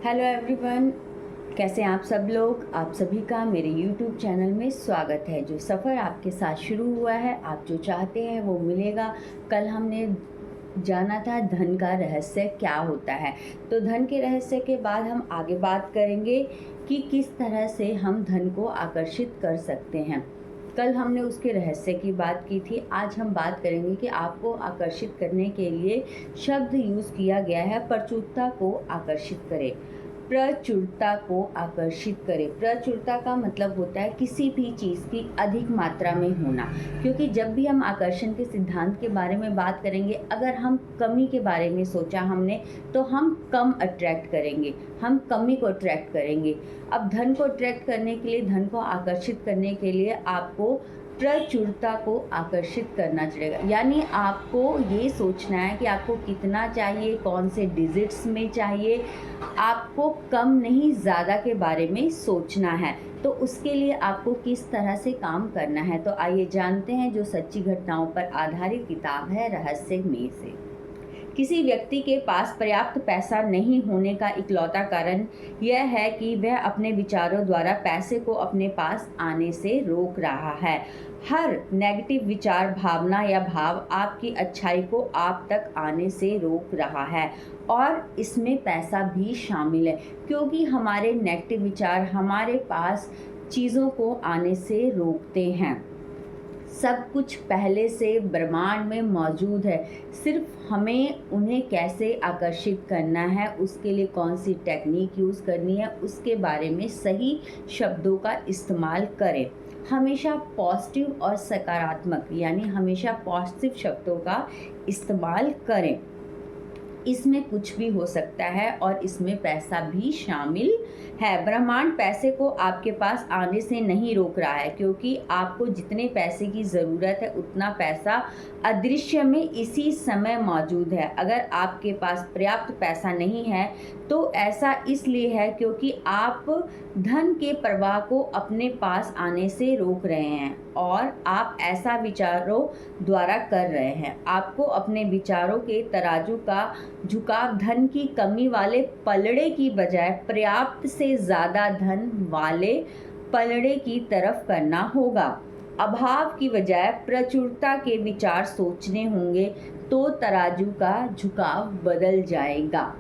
Hello everyone, कैसे हैं आप सब लोग। आप सभी का मेरे यूट्यूब चैनल में स्वागत है। जो सफ़र आपके साथ शुरू हुआ है, आप जो चाहते हैं वो मिलेगा। कल हमने जाना था धन का रहस्य क्या होता है, तो धन के रहस्य के बाद हम आगे बात करेंगे कि किस तरह से हम धन को आकर्षित कर सकते हैं। कल हमने उसके रहस्य की बात की थी। आज हम बात करेंगे कि आपको आकर्षित करने के लिए शब्द यूज़ किया गया है, प्रचुरता को आकर्षित करें। प्रचुरता को आकर्षित करें। प्रचुरता का मतलब होता है किसी भी चीज़ की अधिक मात्रा में होना, क्योंकि जब भी हम आकर्षण के सिद्धांत के बारे में बात करेंगे, अगर हम कमी के बारे में सोचा हमने, तो हम कम अट्रैक्ट करेंगे, हम कमी को अट्रैक्ट करेंगे। अब धन को अट्रैक्ट करने के लिए, धन को आकर्षित करने के लिए आपको प्रचुरता को आकर्षित करना चलेगा। यानी आपको ये सोचना है कि आपको कितना चाहिए, कौन से डिजिट्स में चाहिए। आपको कम नहीं ज़्यादा के बारे में सोचना है। तो उसके लिए आपको किस तरह से काम करना है, तो आइए जानते हैं। जो सच्ची घटनाओं पर आधारित किताब है रहस्य में से। किसी व्यक्ति के पास पर्याप्त पैसा नहीं होने का इकलौता कारण यह है कि वह अपने विचारों द्वारा पैसे को अपने पास आने से रोक रहा है। हर नेगेटिव विचार, भावना या भाव आपकी अच्छाई को आप तक आने से रोक रहा है, और इसमें पैसा भी शामिल है, क्योंकि हमारे नेगेटिव विचार हमारे पास चीज़ों को आने से रोकते हैं। सब कुछ पहले से ब्रह्मांड में मौजूद है, सिर्फ हमें उन्हें कैसे आकर्षित करना है, उसके लिए कौन सी टेक्निक यूज़ करनी है, उसके बारे में सही शब्दों का इस्तेमाल करें। हमेशा पॉजिटिव और सकारात्मक, यानी हमेशा पॉजिटिव शब्दों का इस्तेमाल करें। इसमें कुछ भी हो सकता है और इसमें पैसा भी शामिल है। ब्रह्मांड पैसे को आपके पास आने से नहीं रोक रहा है, क्योंकि आपको जितने पैसे की ज़रूरत है उतना पैसा अदृश्य में इसी समय मौजूद है। अगर आपके पास पर्याप्त पैसा नहीं है तो ऐसा इसलिए है क्योंकि आप धन के प्रवाह को अपने पास आने से रोक रहे हैं, और आप ऐसा विचारों द्वारा कर रहे हैं। आपको अपने विचारों के तराजू का झुकाव धन की कमी वाले पलड़े की बजाय पर्याप्त से ज़्यादा धन वाले पलड़े की तरफ करना होगा। अभाव की बजाय प्रचुरता के विचार सोचने होंगे, तो तराजू का झुकाव बदल जाएगा।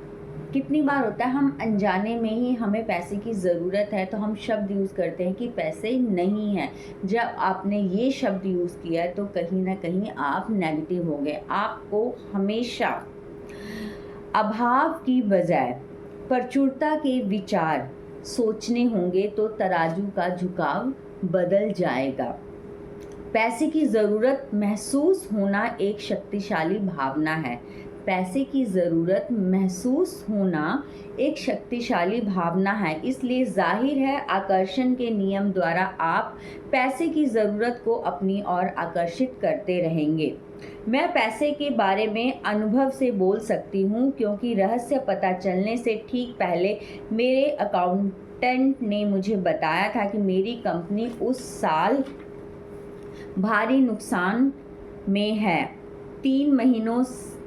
कितनी बार होता है हम अनजाने में ही, हमें पैसे की ज़रूरत है तो हम शब्द यूज़ करते हैं कि पैसे नहीं हैं। जब आपने ये शब्द यूज़ किया तो कहीं ना कहीं आप नेगेटिव हो गए। आपको हमेशा अभाव की बजाय प्रचुरता के विचार सोचने होंगे, तो तराजू का झुकाव बदल जाएगा। पैसे की ज़रूरत महसूस होना एक शक्तिशाली भावना है। पैसे की ज़रूरत महसूस होना एक शक्तिशाली भावना है, इसलिए जाहिर है आकर्षण के नियम द्वारा आप पैसे की ज़रूरत को अपनी ओर आकर्षित करते रहेंगे। मैं पैसे के बारे में अनुभव से बोल सकती हूँ, क्योंकि रहस्य पता चलने से ठीक पहले मेरे अकाउंटेंट ने मुझे बताया था कि मेरी कंपनी उस साल भारी नुकसान में है। 3 महीनों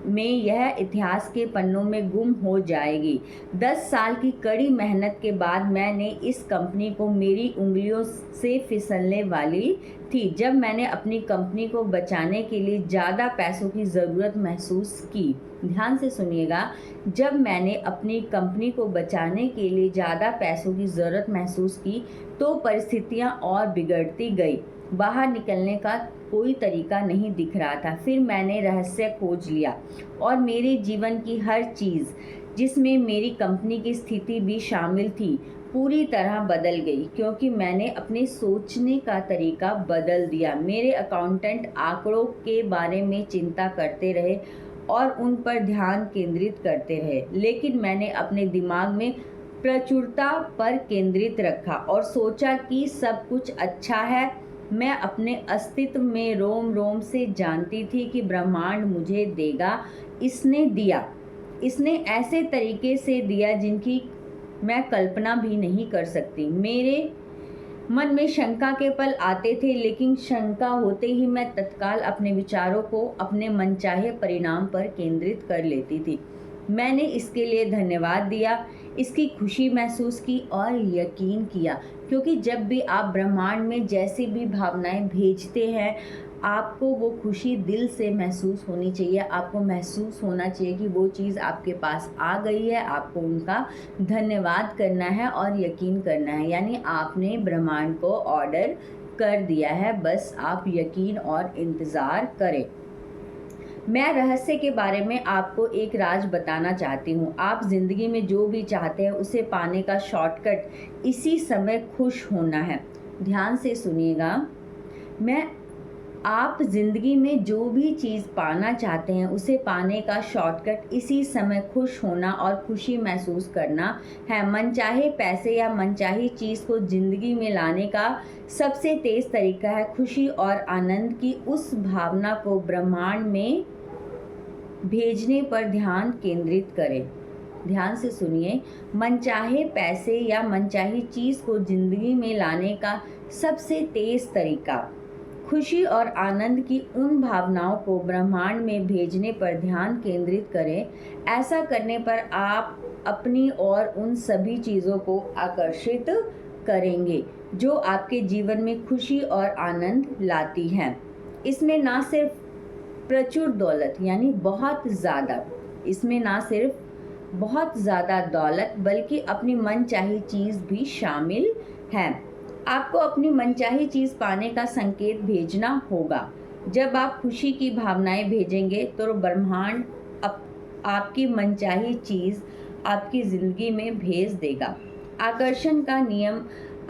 में यह इतिहास के पन्नों में गुम हो जाएगी। 10 साल की कड़ी मेहनत के बाद मैंने इस कंपनी को मेरी उंगलियों से फिसलने वाली थी, जब मैंने अपनी कंपनी को बचाने के लिए ज़्यादा पैसों की ज़रूरत महसूस की। ध्यान से सुनिएगा, जब मैंने अपनी कंपनी को बचाने के लिए ज़्यादा पैसों की ज़रूरत महसूस की, तो परिस्थितियाँ और बिगड़ती गई। बाहर निकलने का कोई तरीका नहीं दिख रहा था। फिर मैंने रहस्य खोज लिया, और मेरे जीवन की हर चीज़, जिसमें मेरी कंपनी की स्थिति भी शामिल थी, पूरी तरह बदल गई, क्योंकि मैंने अपने सोचने का तरीका बदल दिया। मेरे अकाउंटेंट आंकड़ों के बारे में चिंता करते रहे और उन पर ध्यान केंद्रित करते रहे, लेकिन मैंने अपने दिमाग में प्रचुरता पर केंद्रित रखा और सोचा कि सब कुछ अच्छा है। मैं अपने अस्तित्व में रोम रोम से जानती थी कि ब्रह्मांड मुझे देगा। इसने दिया, इसने ऐसे तरीके से दिया जिनकी मैं कल्पना भी नहीं कर सकती। मेरे मन में शंका के पल आते थे, लेकिन शंका होते ही मैं तत्काल अपने विचारों को अपने मनचाहे परिणाम पर केंद्रित कर लेती थी। मैंने इसके लिए धन्यवाद दिया। इसकी खुशी महसूस की और यकीन किया, क्योंकि जब भी आप ब्रह्मांड में जैसी भी भावनाएं भेजते हैं, आपको वो खुशी दिल से महसूस होनी चाहिए। आपको महसूस होना चाहिए कि वो चीज़ आपके पास आ गई है, आपको उनका धन्यवाद करना है और यकीन करना है। यानी आपने ब्रह्मांड को ऑर्डर कर दिया है, बस आप यकीन और इंतज़ार करें। मैं रहस्य के बारे में आपको एक राज बताना चाहती हूँ। आप ज़िंदगी में जो भी चाहते हैं उसे पाने का शॉर्टकट इसी समय खुश होना है। ध्यान से सुनिएगा। मैं आप ज़िंदगी में जो भी चीज़ पाना चाहते हैं उसे पाने का शॉर्टकट इसी समय खुश होना और खुशी महसूस करना है। मनचाहे पैसे या मनचाही चीज़ को ज़िंदगी में लाने का सबसे तेज़ तरीका है खुशी और आनंद की उस भावना को ब्रह्मांड में भेजने पर ध्यान केंद्रित करें। ध्यान से सुनिए। मनचाहे पैसे या मनचाही चीज़ को ज़िंदगी में लाने का सबसे तेज़ तरीका खुशी और आनंद की उन भावनाओं को ब्रह्मांड में भेजने पर ध्यान केंद्रित करें। ऐसा करने पर आप अपनी और उन सभी चीज़ों को आकर्षित करेंगे जो आपके जीवन में खुशी और आनंद लाती हैं। इसमें ना सिर्फ प्रचुर दौलत यानी बहुत ज़्यादा, इसमें ना सिर्फ बहुत ज़्यादा दौलत बल्कि अपनी मनचाही चीज़ भी शामिल है। आपको अपनी मनचाही चीज़ पाने का संकेत भेजना होगा। जब आप खुशी की भावनाएं भेजेंगे तो ब्रह्मांड आपकी मनचाही चीज़ आपकी ज़िंदगी में भेज देगा। आकर्षण का नियम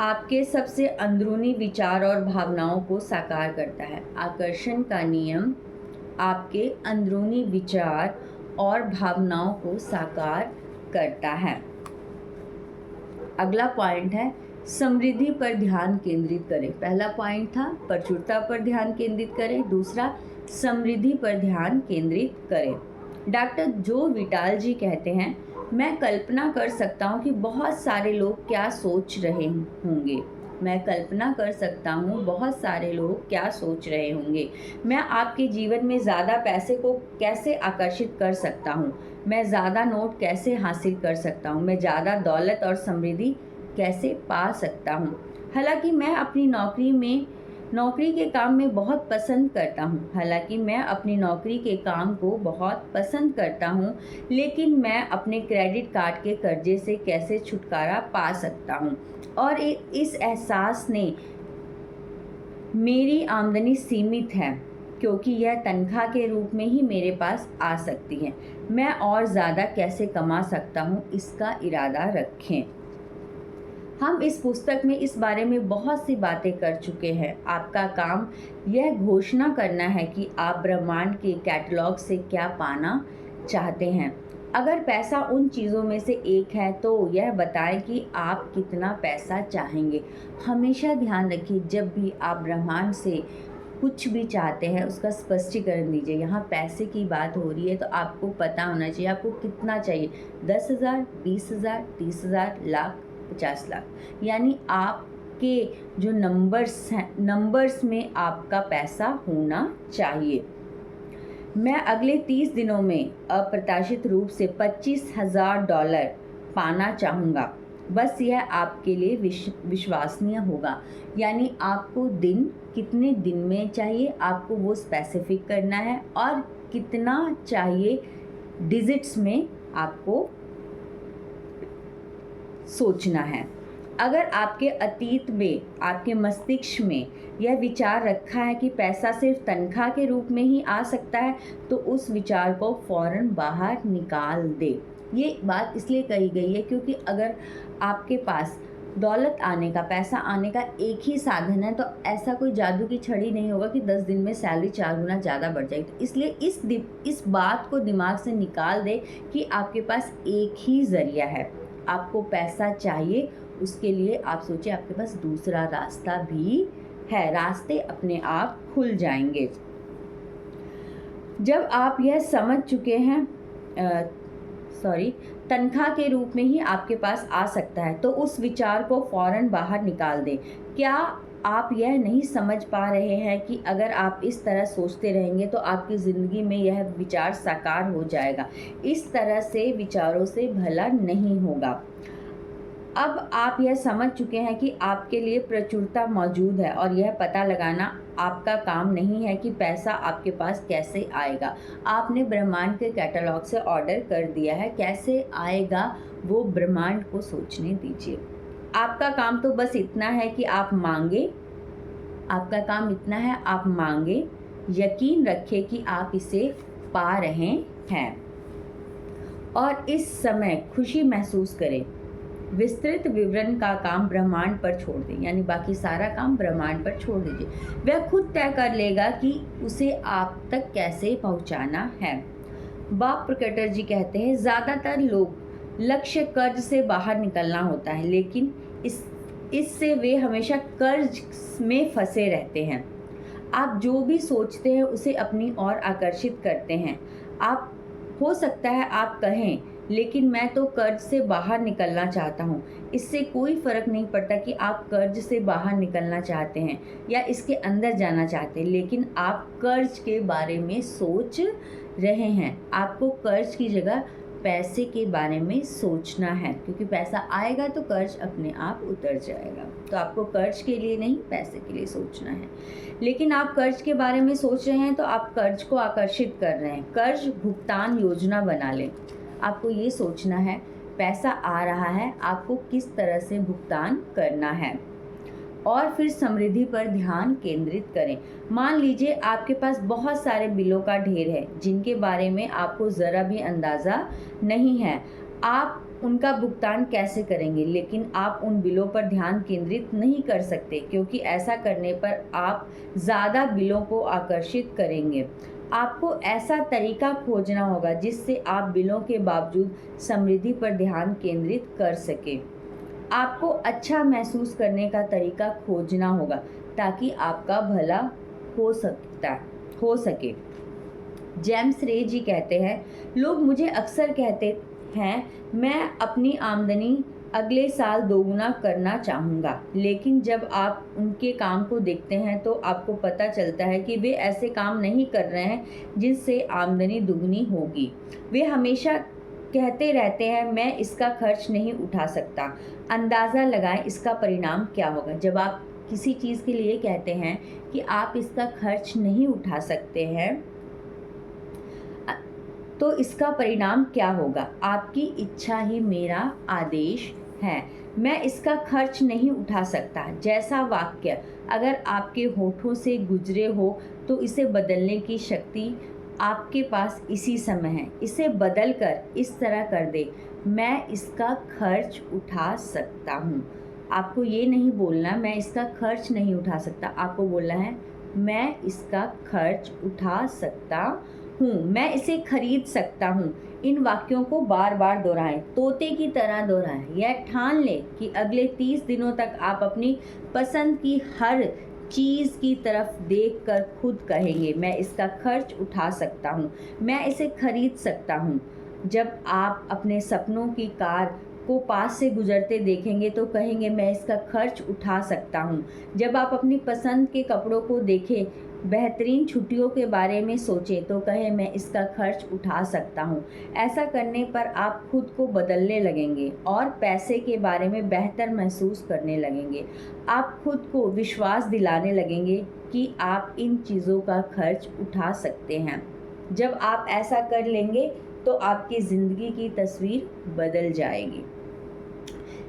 आपके सबसे अंदरूनी विचार और भावनाओं को साकार करता है। आकर्षण का नियम आपके अंदरूनी विचार और भावनाओं को साकार करता है। अगला पॉइंट है समृद्धि पर ध्यान केंद्रित करें। पहला पॉइंट था प्रचुरता पर ध्यान केंद्रित करें, दूसरा समृद्धि पर ध्यान केंद्रित करें। डॉक्टर जो विटाल जी कहते हैं, मैं कल्पना कर सकता हूँ कि बहुत सारे लोग क्या सोच रहे होंगे। मैं कल्पना कर सकता हूँ बहुत सारे लोग क्या सोच रहे होंगे। मैं आपके जीवन में ज़्यादा पैसे को कैसे आकर्षित कर सकता हूँ। मैं ज़्यादा नोट कैसे हासिल कर सकता हूँ। मैं ज़्यादा दौलत और समृद्धि कैसे पा सकता हूँ। हालांकि मैं अपनी नौकरी के काम में बहुत पसंद करता हूँ। हालांकि मैं अपनी नौकरी के काम को बहुत पसंद करता हूँ, लेकिन मैं अपने क्रेडिट कार्ड के कर्जे से कैसे छुटकारा पा सकता हूँ। और इस एहसास ने मेरी आमदनी सीमित है क्योंकि यह तनख्वाह के रूप में ही मेरे पास आ सकती है। मैं और ज़्यादा कैसे कमा सकता हूँ, इसका इरादा रखें। हम इस पुस्तक में इस बारे में बहुत सी बातें कर चुके हैं। आपका काम यह घोषणा करना है कि आप ब्रह्मांड के कैटलॉग से क्या पाना चाहते हैं। अगर पैसा उन चीज़ों में से एक है तो यह बताएं कि आप कितना पैसा चाहेंगे। हमेशा ध्यान रखिए, जब भी आप ब्रह्मांड से कुछ भी चाहते हैं उसका स्पष्टीकरण दीजिए। यहाँ पैसे की बात हो रही है तो आपको पता होना चाहिए आपको कितना चाहिए। 10,000, 20,000, 30,000, लाख, 50 लाख। यानी आपके जो नंबर्स हैं, नंबर्स में आपका पैसा होना चाहिए। मैं अगले 30 दिनों में अप्रत्याशित रूप से $25,000 पाना चाहूँगा। बस यह आपके लिए विश्वसनीय होगा। यानी आपको दिन कितने दिन में चाहिए, आपको वो स्पेसिफिक करना है और कितना चाहिए डिजिट्स में आपको सोचना है। अगर आपके अतीत में, आपके मस्तिष्क में यह विचार रखा है कि पैसा सिर्फ तनख्वाह के रूप में ही आ सकता है, तो उस विचार को फौरन बाहर निकाल दे। ये बात इसलिए कही गई है क्योंकि अगर आपके पास दौलत आने का, पैसा आने का एक ही साधन है तो ऐसा कोई जादू की छड़ी नहीं होगा कि 10 दिन में सैलरी 4 गुना ज़्यादा बढ़ जाएगी। तो इसलिए इस बात को दिमाग से निकाल दे कि आपके पास एक ही ज़रिया है। आपको पैसा चाहिए, उसके लिए आप सोचिए आपके पास दूसरा रास्ता भी है। रास्ते अपने आप खुल जाएंगे। जब आप यह समझ चुके हैं तनख्वाह के रूप में ही आपके पास आ सकता है, तो उस विचार को फौरन बाहर निकाल दें। क्या आप यह नहीं समझ पा रहे हैं कि अगर आप इस तरह सोचते रहेंगे तो आपकी ज़िंदगी में यह विचार साकार हो जाएगा। इस तरह से विचारों से भला नहीं होगा। अब आप यह समझ चुके हैं कि आपके लिए प्रचुरता मौजूद है और यह पता लगाना आपका काम नहीं है कि पैसा आपके पास कैसे आएगा। आपने ब्रह्मांड के कैटलॉग से ऑर्डर कर दिया है, कैसे आएगा वो ब्रह्मांड को सोचने दीजिए। आपका काम तो बस इतना है कि आप मांगे। आपका काम इतना है, आप मांगे, यकीन रखें कि आप इसे पा रहे हैं और इस समय खुशी महसूस करें। विस्तृत विवरण का काम ब्रह्मांड पर छोड़ दें, यानी बाकी सारा काम ब्रह्मांड पर छोड़ दीजिए। वह खुद तय कर लेगा कि उसे आप तक कैसे पहुंचाना है। बॉब प्रकटर जी कहते हैं, ज़्यादातर लोग लक्ष्य कर्ज से बाहर निकलना होता है, लेकिन इससे वे हमेशा कर्ज में फंसे रहते हैं। आप जो भी सोचते हैं उसे अपनी ओर आकर्षित करते हैं। आप हो सकता है आप कहें, लेकिन मैं तो कर्ज से बाहर निकलना चाहता हूँ। इससे कोई फ़र्क नहीं पड़ता कि आप कर्ज से बाहर निकलना चाहते हैं या इसके अंदर जाना चाहते हैं, लेकिन आप कर्ज के बारे में सोच रहे हैं। आपको कर्ज की जगह पैसे के बारे में सोचना है, क्योंकि पैसा आएगा तो कर्ज अपने आप उतर जाएगा। तो आपको कर्ज के लिए नहीं, पैसे के लिए सोचना है। लेकिन आप कर्ज के बारे में सोच रहे हैं तो आप कर्ज को आकर्षित कर रहे हैं। कर्ज भुगतान योजना बना लें। आपको ये सोचना है, पैसा आ रहा है, आपको किस तरह से भुगतान करना है और फिर समृद्धि पर ध्यान केंद्रित करें। मान लीजिए आपके पास बहुत सारे बिलों का ढेर है जिनके बारे में आपको ज़रा भी अंदाज़ा नहीं है। आप उनका भुगतान कैसे करेंगे, लेकिन आप उन बिलों पर ध्यान केंद्रित नहीं कर सकते, क्योंकि ऐसा करने पर आप ज़्यादा बिलों को आकर्षित करेंगे। आपको ऐसा तरीका खोजना होगा जिससे आप बिलों के बावजूद समृद्धि पर ध्यान केंद्रित कर सकें। आपको अच्छा महसूस करने का तरीका खोजना होगा ताकि आपका भला हो सके। जेम्स रे जी कहते हैं, लोग मुझे अक्सर कहते हैं मैं अपनी आमदनी अगले साल दोगुना करना चाहूँगा, लेकिन जब आप उनके काम को देखते हैं तो आपको पता चलता है कि वे ऐसे काम नहीं कर रहे हैं जिनसे आमदनी दुगनी होगी। वे हमेशा कहते रहते हैं मैं इसका खर्च नहीं उठा सकता। अंदाज़ा लगाएं इसका परिणाम क्या होगा। जब आप किसी चीज़ के लिए कहते हैं कि आप इसका खर्च नहीं उठा सकते हैं, तो इसका परिणाम क्या होगा। आपकी इच्छा ही मेरा आदेश है। मैं इसका खर्च नहीं उठा सकता जैसा वाक्य अगर आपके होठों से गुजरे हो तो इसे बदलने की शक्ति आपके पास इसी समय है। इसे बदल कर इस तरह कर दे, मैं इसका खर्च उठा सकता हूँ। आपको ये नहीं बोलना मैं इसका खर्च नहीं उठा सकता, आपको बोलना है मैं इसका खर्च उठा सकता हूँ, मैं इसे खरीद सकता हूँ। इन वाक्यों को बार बार दोहराएं, तोते की तरह दोहराएं। यह ठान लें कि अगले 30 दिनों तक आप अपनी पसंद की हर चीज़ की तरफ देखकर खुद कहेंगे मैं इसका खर्च उठा सकता हूँ, मैं इसे खरीद सकता हूँ। जब आप अपने सपनों की कार को पास से गुजरते देखेंगे तो कहेंगे मैं इसका खर्च उठा सकता हूँ। जब आप अपनी पसंद के कपड़ों को देखें, बेहतरीन छुट्टियों के बारे में सोचें तो कहें मैं इसका खर्च उठा सकता हूँ। ऐसा करने पर आप खुद को बदलने लगेंगे और पैसे के बारे में बेहतर महसूस करने लगेंगे। आप खुद को विश्वास दिलाने लगेंगे कि आप इन चीज़ों का खर्च उठा सकते हैं। जब आप ऐसा कर लेंगे तो आपकी ज़िंदगी की तस्वीर बदल जाएगी।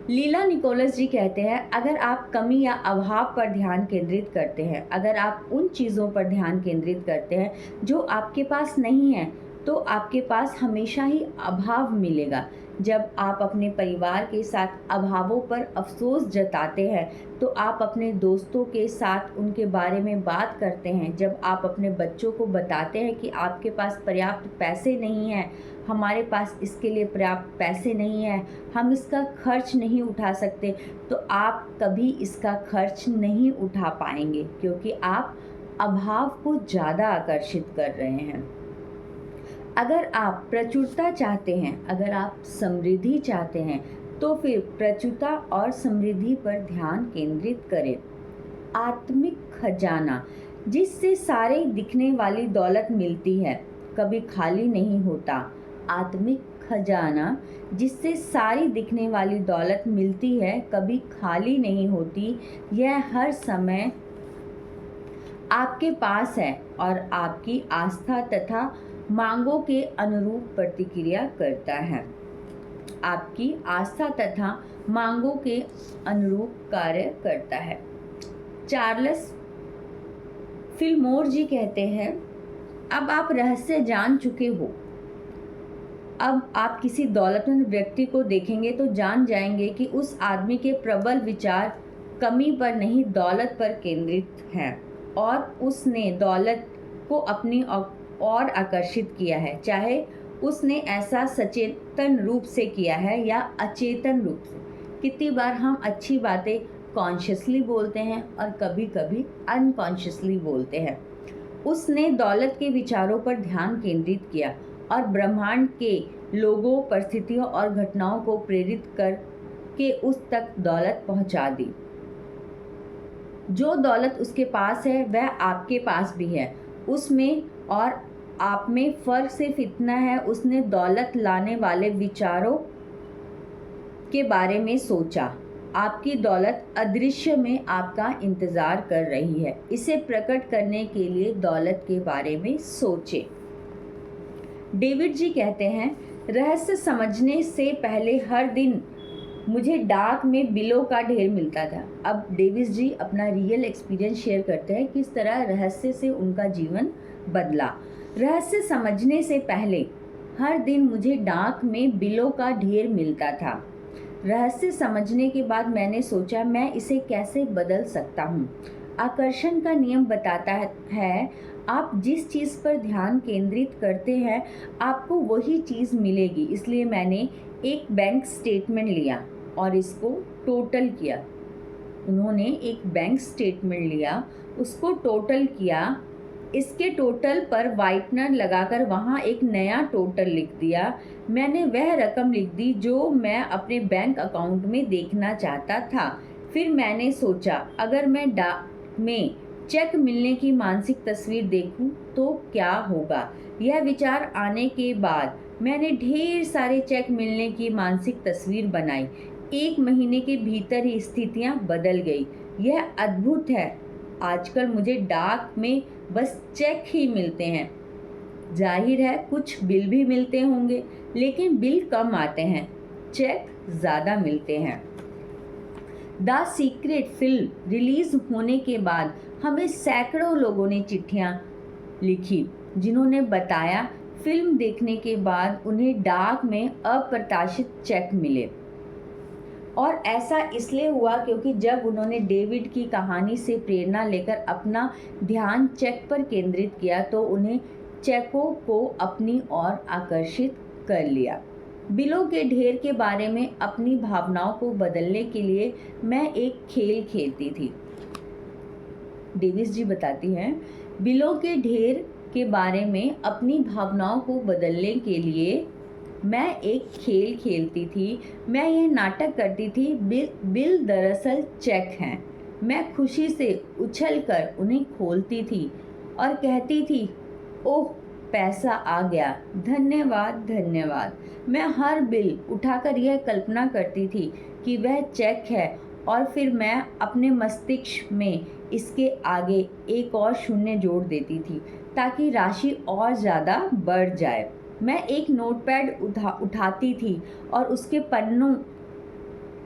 लीला निकोलस जी कहते हैं, अगर आप कमी या अभाव पर ध्यान केंद्रित करते हैं, अगर आप उन चीज़ों पर ध्यान केंद्रित करते हैं जो आपके पास नहीं है, तो आपके पास हमेशा ही अभाव मिलेगा। जब आप अपने परिवार के साथ अभावों पर अफसोस जताते हैं तो आप अपने दोस्तों के साथ उनके बारे में बात करते हैं। जब आप अपने बच्चों को बताते हैं कि आपके पास पर्याप्त पैसे नहीं हैं, हमारे पास इसके लिए पर्याप्त पैसे नहीं है, हम इसका खर्च नहीं उठा सकते, तो आप कभी इसका खर्च नहीं उठा पाएंगे, क्योंकि आप अभाव को ज़्यादा आकर्षित कर रहे हैं। अगर आप प्रचुरता चाहते हैं, अगर आप समृद्धि चाहते हैं, तो फिर प्रचुरता और समृद्धि पर ध्यान केंद्रित करें। आत्मिक खजाना जिससे सारे दिखने वाली दौलत मिलती है, कभी खाली नहीं होता। आत्मिक खजाना जिससे सारी दिखने वाली दौलत मिलती है, कभी खाली नहीं होती। यह हर समय आपके पास है और आपकी आस्था तथा मांगों के अनुरूप प्रतिक्रिया करता है। आपकी आस्था तथा मांगों के अनुरूप कार्य करता है। चार्ल्स फिलमोर जी कहते हैं, अब आप रहस्य जान चुके हो। अब आप किसी दौलतमंद व्यक्ति को देखेंगे तो जान जाएंगे कि उस आदमी के प्रबल विचार कमी पर नहीं, दौलत पर केंद्रित हैं और उसने दौलत को अपनी ओर आकर्षित किया है, चाहे उसने ऐसा सचेतन रूप से किया है या अचेतन रूप से। कितनी बार हम अच्छी बातें कॉन्शियसली बोलते हैं और कभी कभी अनकॉन्शियसली बोलते हैं। उसने दौलत के विचारों पर ध्यान केंद्रित किया और ब्रह्मांड के लोगों, परिस्थितियों और घटनाओं को प्रेरित करके उस तक दौलत पहुंचा दी। जो दौलत उसके पास है वह आपके पास भी है। उसमें और आप में फर्क सिर्फ इतना है, उसने दौलत लाने वाले विचारों के बारे में सोचा। आपकी दौलत अदृश्य में आपका इंतजार कर रही है। इसे प्रकट करने के लिए दौलत के बारे में सोचें। डेविड जी कहते हैं, रहस्य समझने से पहले हर दिन मुझे डाक में बिलों का ढेर मिलता था। अब डेविड जी अपना रियल एक्सपीरियंस शेयर करते हैं, किस तरह रहस्य से उनका जीवन बदला। रहस्य समझने से पहले हर दिन मुझे डाक में बिलों का ढेर मिलता था। रहस्य समझने के बाद मैंने सोचा, मैं इसे कैसे बदल सकता हूँ। आकर्षण का नियम बताता है, आप जिस चीज़ पर ध्यान केंद्रित करते हैं आपको वही चीज़ मिलेगी। इसलिए मैंने एक बैंक स्टेटमेंट लिया और इसको टोटल किया। उन्होंने एक बैंक स्टेटमेंट लिया, उसको टोटल किया, इसके टोटल पर वाइटनर लगाकर वहाँ एक नया टोटल लिख दिया। मैंने वह रकम लिख दी जो मैं अपने बैंक अकाउंट में देखना चाहता था। फिर मैंने सोचा, अगर मैं डाक में चेक मिलने की मानसिक तस्वीर देखूं तो क्या होगा। यह विचार आने के बाद मैंने ढेर सारे चेक मिलने की मानसिक तस्वीर बनाई। 1 महीने के भीतर ही स्थितियां बदल गई। यह अद्भुत है। आजकल मुझे डाक में बस चेक ही मिलते हैं। जाहिर है कुछ बिल भी मिलते होंगे, लेकिन बिल कम आते हैं, चेक ज़्यादा मिलते हैं। द सीक्रेट फिल्म रिलीज होने के बाद हमें सैकड़ों लोगों ने चिट्ठियाँ लिखी, जिन्होंने बताया फिल्म देखने के बाद उन्हें डाक में अप्रत्याशित चेक मिले। और ऐसा इसलिए हुआ क्योंकि जब उन्होंने डेविड की कहानी से प्रेरणा लेकर अपना ध्यान चेक पर केंद्रित किया तो उन्हें चेकों को अपनी ओर आकर्षित कर लिया। बिलों के ढेर के बारे में अपनी भावनाओं को बदलने के लिए मैं एक खेल खेलती थी। डेविस जी बताती हैं, बिलों के ढेर के बारे में अपनी भावनाओं को बदलने के लिए मैं एक खेल खेलती थी। मैं यह नाटक करती थी, बिल दरअसल चेक हैं। मैं खुशी से उछलकर उन्हें खोलती थी और कहती थी, ओह पैसा आ गया, धन्यवाद धन्यवाद। मैं हर बिल उठाकर यह कल्पना करती थी कि वह चेक है और फिर मैं अपने मस्तिष्क में इसके आगे एक और शून्य जोड़ देती थी ताकि राशि और ज़्यादा बढ़ जाए। मैं एक नोटपैड उठाती थी और उसके पन्नों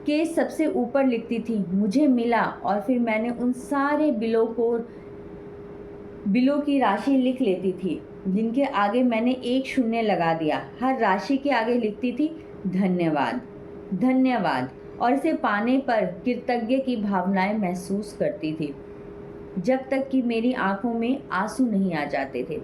के सबसे ऊपर लिखती थी, मुझे मिला। और फिर मैंने उन सारे बिलों की राशि लिख लेती थी जिनके आगे मैंने एक शून्य लगा दिया। हर राशि के आगे लिखती थी धन्यवाद धन्यवाद और इसे पाने पर कृतज्ञ की भावनाएं महसूस करती थी, जब तक कि मेरी आंखों में आंसू नहीं आ जाते थे।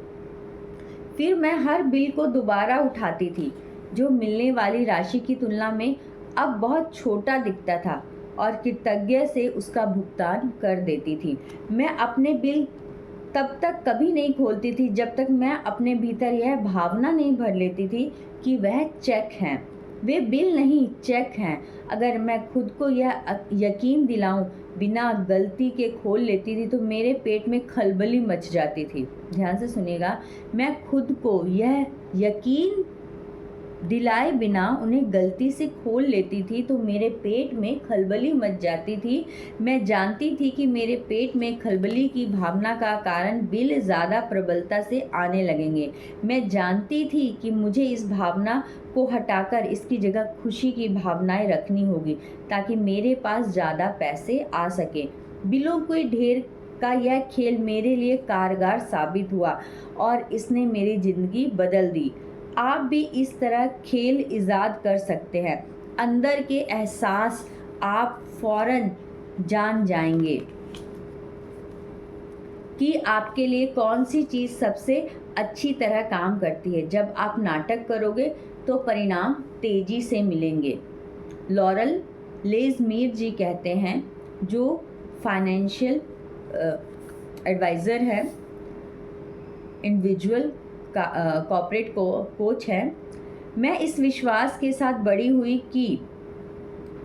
फिर मैं हर बिल को दोबारा उठाती थी जो मिलने वाली राशि की तुलना में अब बहुत छोटा दिखता था और कृतज्ञ से उसका भुगतान कर देती थी। मैं अपने बिल तब तक कभी नहीं खोलती थी जब तक मैं अपने भीतर यह भावना नहीं भर लेती थी कि वह चेक हैं। वे बिल नहीं, चेक हैं। अगर मैं खुद को यह यकीन दिलाऊं बिना गलती के खोल लेती थी तो मेरे पेट में खलबली मच जाती थी। ध्यान से सुनिएगा, मैं खुद को यह यकीन दिलाए बिना उन्हें गलती से खोल लेती थी तो मेरे पेट में खलबली मच जाती थी। मैं जानती थी कि मेरे पेट में खलबली की भावना का कारण बिल ज़्यादा प्रबलता से आने लगेंगे। मैं जानती थी कि मुझे इस भावना को हटाकर इसकी जगह खुशी की भावनाएं रखनी होगी ताकि मेरे पास ज़्यादा पैसे आ सके। बिलों के ढेर का यह खेल मेरे लिए कारगर साबित हुआ और इसने मेरी ज़िंदगी बदल दी। आप भी इस तरह खेल इजाद कर सकते हैं। अंदर के एहसास आप फौरन जान जाएंगे कि आपके लिए कौन सी चीज़ सबसे अच्छी तरह काम करती है। जब आप नाटक करोगे तो परिणाम तेजी से मिलेंगे। लॉरल लेज़मीर जी कहते हैं, जो फाइनेंशियल एडवाइज़र है, इंडिविजुअल कॉर्पोरेट कोच है। मैं इस विश्वास के साथ बड़ी हुई कि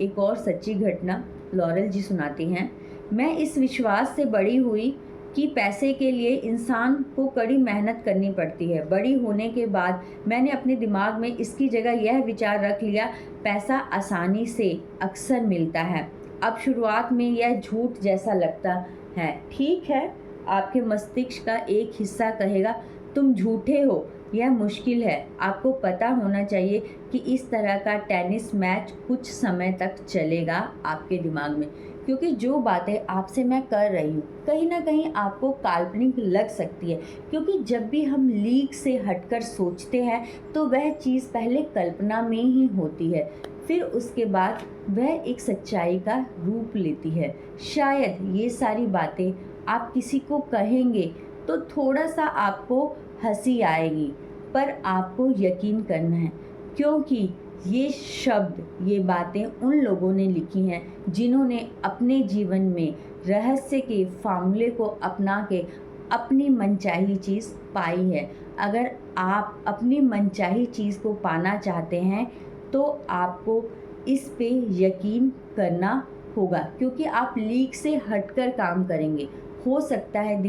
एक और सच्ची घटना लॉरल जी सुनाती हैं। मैं इस विश्वास से बड़ी हुई कि पैसे के लिए इंसान को कड़ी मेहनत करनी पड़ती है। बड़ी होने के बाद मैंने अपने दिमाग में इसकी जगह यह विचार रख लिया, पैसा आसानी से अक्सर मिलता है। अब शुरुआत में यह झूठ जैसा लगता है, ठीक है। आपके मस्तिष्क का एक हिस्सा कहेगा तुम झूठे हो, यह मुश्किल है। आपको पता होना चाहिए कि इस तरह का टेनिस मैच कुछ समय तक चलेगा आपके दिमाग में, क्योंकि जो बातें आपसे मैं कर रही हूँ कहीं ना कहीं आपको काल्पनिक लग सकती है, क्योंकि जब भी हम लीक से हटकर सोचते हैं तो वह चीज़ पहले कल्पना में ही होती है, फिर उसके बाद वह एक सच्चाई का रूप लेती है। शायद ये सारी बातें आप किसी को कहेंगे तो थोड़ा सा आपको हंसी आएगी, पर आपको यकीन करना है, क्योंकि ये शब्द, ये बातें उन लोगों ने लिखी हैं जिन्होंने अपने जीवन में रहस्य के फार्मूले को अपना के अपनी मनचाही चीज़ पाई है। अगर आप अपनी मनचाही चीज़ को पाना चाहते हैं तो आपको इस पे यकीन करना होगा, क्योंकि आप लीक से हटकर काम करेंगे। हो सकता है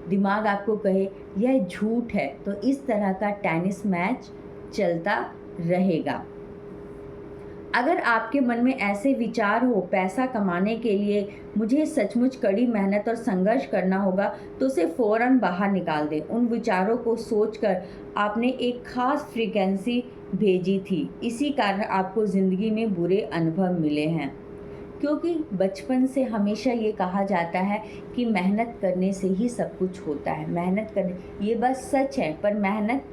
दिमाग आपको कहे यह झूठ है, तो इस तरह का टेनिस मैच चलता रहेगा। अगर आपके मन में ऐसे विचार हो, पैसा कमाने के लिए मुझे सचमुच कड़ी मेहनत और संघर्ष करना होगा, तो उसे फ़ौरन बाहर निकाल दें। उन विचारों को सोचकर आपने एक खास फ्रीक्वेंसी भेजी थी, इसी कारण आपको ज़िंदगी में बुरे अनुभव मिले हैं। क्योंकि बचपन से हमेशा ये कहा जाता है कि मेहनत करने से ही सब कुछ होता है। मेहनत करने, ये बस सच है, पर मेहनत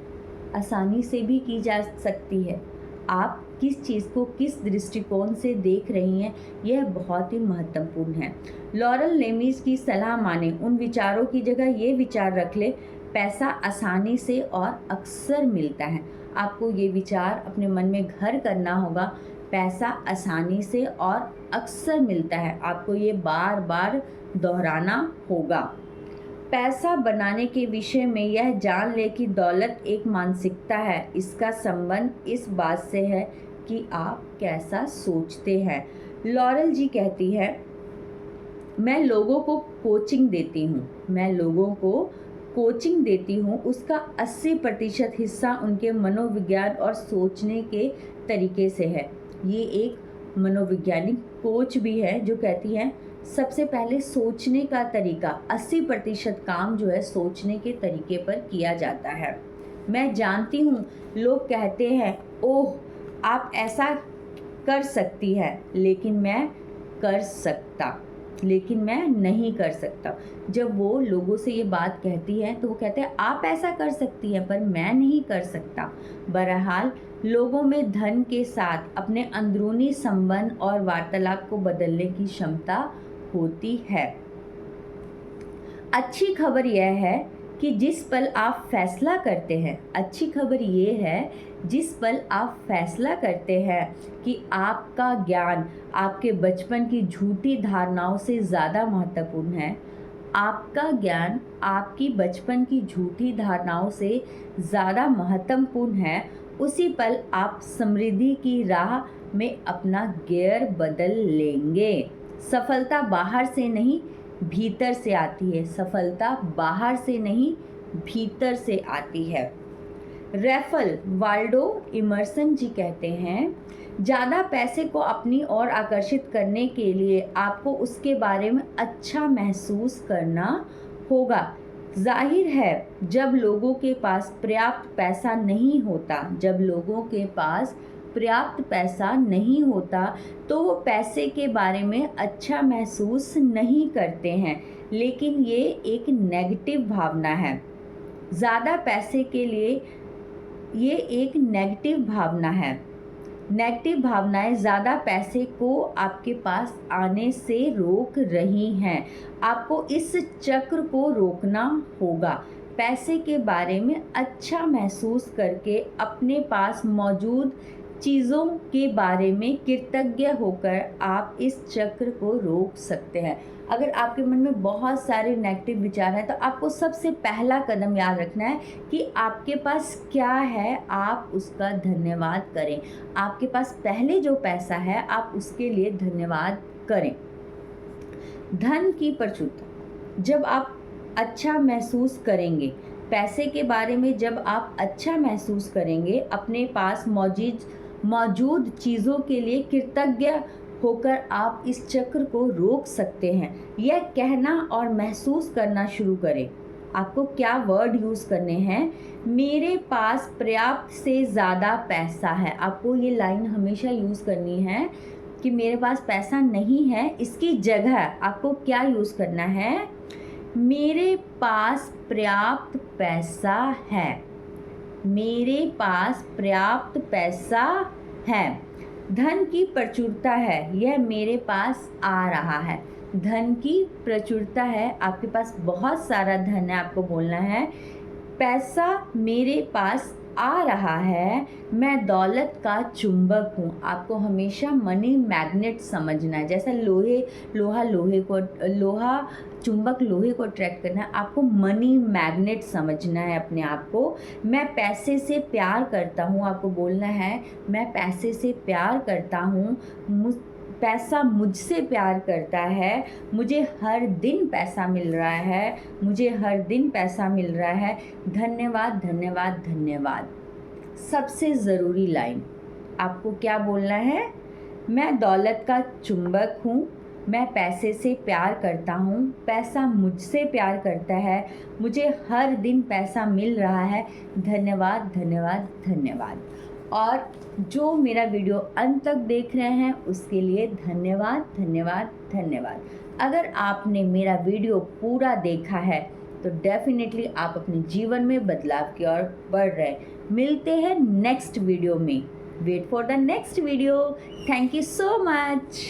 आसानी से भी की जा सकती है। आप किस चीज़ को किस दृष्टिकोण से देख रही हैं, यह बहुत ही महत्वपूर्ण है। लॉरल लेमीज की सलाह माने, उन विचारों की जगह ये विचार रख ले, पैसा आसानी से और अक्सर मिलता है। आपको ये विचार अपने मन में घर करना होगा, पैसा आसानी से और अक्सर मिलता है। आपको ये बार बार दोहराना होगा। पैसा बनाने के विषय में यह जान ले कि दौलत एक मानसिकता है। इसका संबंध इस बात से है कि आप कैसा सोचते हैं। लॉरल जी कहती है, मैं लोगों को कोचिंग देती हूँ, उसका 80% हिस्सा उनके मनोविज्ञान और सोचने के तरीके से है। ये एक मनोवैज्ञानिक कोच भी है जो कहती है सबसे पहले सोचने का तरीका, 80% काम जो है सोचने के तरीके पर किया जाता है। मैं जानती हूँ लोग कहते हैं, ओह आप ऐसा कर सकती है, लेकिन मैं नहीं कर सकता। जब वो लोगों से ये बात कहती है तो वो कहते हैं आप ऐसा कर सकती हैं, पर मैं नहीं कर सकता। बहरहाल लोगों में धन के साथ अपने अंदरूनी संबंध और वार्तालाप को बदलने की क्षमता होती है। अच्छी खबर यह है कि जिस पल आप फैसला करते हैं कि आपका ज्ञान आपके बचपन की झूठी धारणाओं से ज़्यादा महत्वपूर्ण है, आपका ज्ञान आपकी बचपन की झूठी धारणाओं से ज़्यादा महत्वपूर्ण है उसी पल आप समृद्धि की राह में अपना गियर बदल लेंगे। सफलता बाहर से नहीं, भीतर से आती है। सफलता बाहर से नहीं, भीतर से आती है। रैफल वाल्डो इमर्सन जी कहते हैं, ज़्यादा पैसे को अपनी ओर आकर्षित करने के लिए आपको उसके बारे में अच्छा महसूस करना होगा। जाहिर है, जब लोगों के पास पर्याप्त पैसा नहीं होता, तो वो पैसे के बारे में अच्छा महसूस नहीं करते हैं, लेकिन ये एक नेगेटिव भावना है। ज़्यादा पैसे के लिए ये एक नेगेटिव भावना है। नेगेटिव भावनाएं ज़्यादा पैसे को आपके पास आने से रोक रही हैं। आपको इस चक्र को रोकना होगा। पैसे के बारे में अच्छा महसूस करके अपने पास मौजूद चीज़ों के बारे में कृतज्ञ होकर आप इस चक्र को रोक सकते हैं। अगर आपके मन में बहुत सारे नेगेटिव विचार हैं तो आपको सबसे पहला कदम याद रखना है कि आपके पास क्या है, आप उसका धन्यवाद करें। आपके पास पहले जो पैसा है आप उसके लिए धन्यवाद करें। धन की प्रचुरता, जब आप अच्छा महसूस करेंगे, पैसे के बारे में जब आप अच्छा महसूस करेंगे, अपने पास मौजूद चीज़ों के लिए कृतज्ञ होकर आप इस चक्र को रोक सकते हैं। यह कहना और महसूस करना शुरू करें। आपको क्या वर्ड यूज़ करने हैं? मेरे पास पर्याप्त से ज़्यादा पैसा है। आपको ये लाइन हमेशा यूज़ करनी है कि मेरे पास पैसा नहीं है। इसकी जगह आपको क्या यूज़ करना है? मेरे पास पर्याप्त पैसा है। मेरे पास पर्याप्त पैसा है। धन की प्रचुरता है, यह मेरे पास आ रहा है। धन की प्रचुरता है, आपके पास बहुत सारा धन है। आपको बोलना है, पैसा मेरे पास आ रहा है, मैं दौलत का चुंबक हूँ। आपको हमेशा मनी मैग्नेट समझना है। जैसा चुंबक लोहे को अट्रैक्ट करना है, आपको मनी मैग्नेट समझना है अपने आप को। मैं पैसे से प्यार करता हूँ। आपको बोलना है, मैं पैसे से प्यार करता हूँ, पैसा मुझसे प्यार करता है, मुझे हर दिन पैसा मिल रहा है, मुझे हर दिन पैसा मिल रहा है। धन्यवाद, धन्यवाद, धन्यवाद। सबसे ज़रूरी लाइन आपको क्या बोलना है? मैं दौलत का चुंबक हूँ, मैं पैसे से प्यार करता हूँ, पैसा मुझसे प्यार करता है, मुझे हर दिन पैसा मिल रहा है। धन्यवाद, धन्यवाद, धन्यवाद। और जो मेरा वीडियो अंत तक देख रहे हैं उसके लिए धन्यवाद, धन्यवाद, धन्यवाद। अगर आपने मेरा वीडियो पूरा देखा है तो डेफिनेटली आप अपने जीवन में बदलाव की ओर बढ़ रहे हैं। मिलते हैं नेक्स्ट वीडियो में। Wait for the next video. Thank you so much.